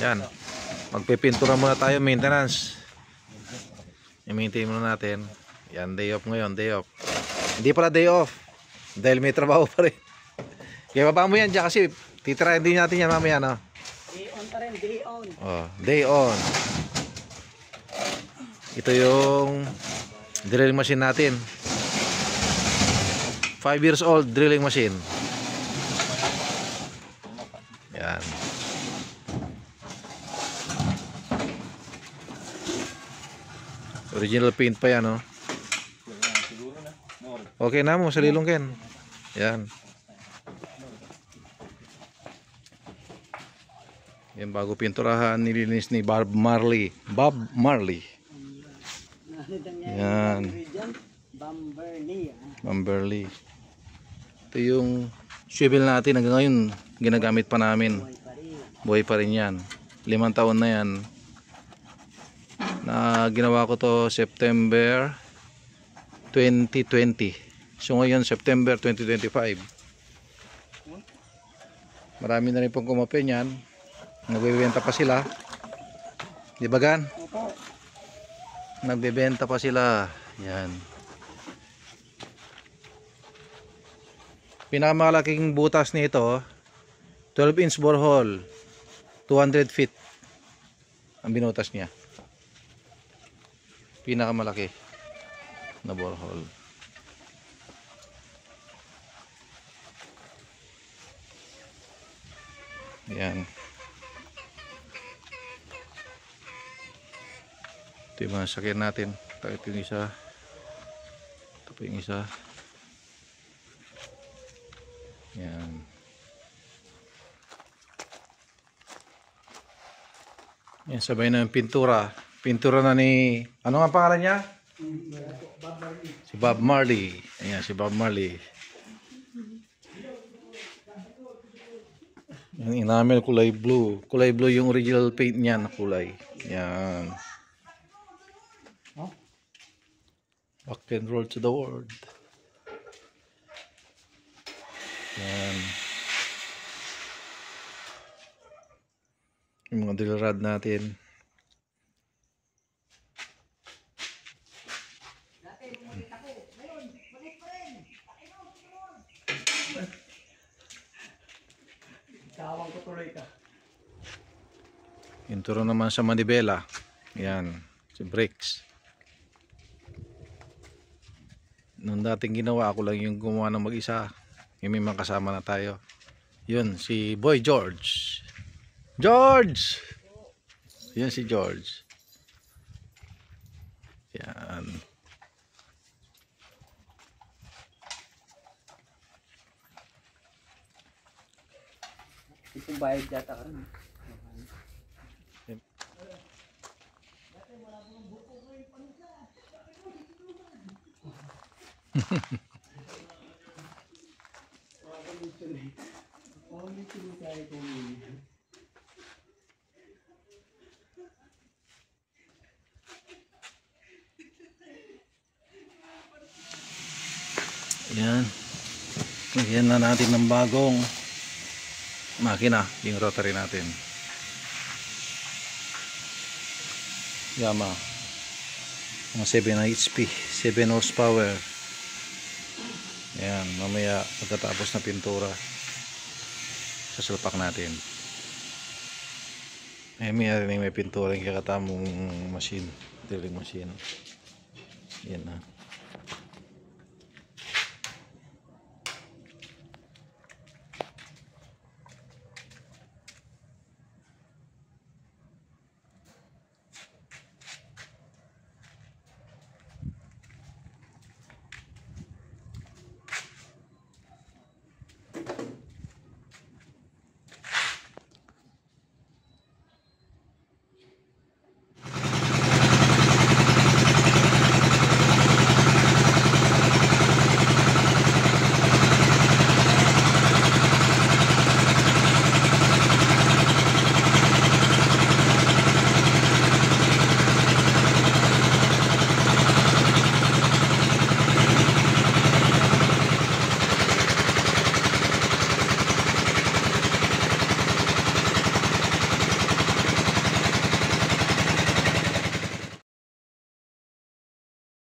Yan. Magpipintura muna tayo, maintenance. I-maintain muna natin. Yan, day off ngayon, day off. Hindi pala day off. Dahil may trabaho pa rin. Kaya baba mo yan dyan kasi titirahin din natin yan mamaya, no? Day on pa rin, day on. Oh, day on. Ito yung drilling machine natin. 5 years old drilling machine. Yan. Original paint pa yan, oh. Okay na mo sa lilong, Ken. Yan. Yan, bago pinturahan, nilinis ni Bob Marley. Yan. Bamberley. Ito yung swivel natin hanggang ngayon ginagamit pa namin. Buhay pa rin yan. 5 taon na yan. Na ginawa ko to September 2020. So ngayon September 2025. Marami na rin pong kumape yan. Nagbebenta pa sila. Di ba, Gan? Nagbebenta pa sila. Yan. Pinakamalaking butas nito 12-inch borehole, 200 feet ang binutas niya. Pinakamalaki na borehole. Yan. Ito yung mga sakyan natin. Ito yung isa. Ito po yung isa. Yan. Yan, sabay na yung pintura. Pintura na ni, ano nga pangalan niya? Si Bob Marley. Ayan, si Bob Marley. Yung enamel kulay blue. Kulay blue yung original paint niya na kulay. Yan. Rock and roll to the world. Yan. Yung mga drill rod natin. Tawang ko tuloy ka. Yung turo naman sa manibela. Yan. Si brakes. Noong dating ginawa, ako lang yung gumawa ng mag-isa. Yung may mga kasama na tayo. Yun, si Boy George. George! Yan si George. Yan. Itong bayad data ka rin. Yan. Lagyan na natin ng bagong makina, yung rotary natin. Yamaha. Mga 7 HP, 7 horsepower. Yan, mamaya pagkatapos na pintura, sasalpak natin. May pintura yung kakatamong machine, drilling machine. Yan na.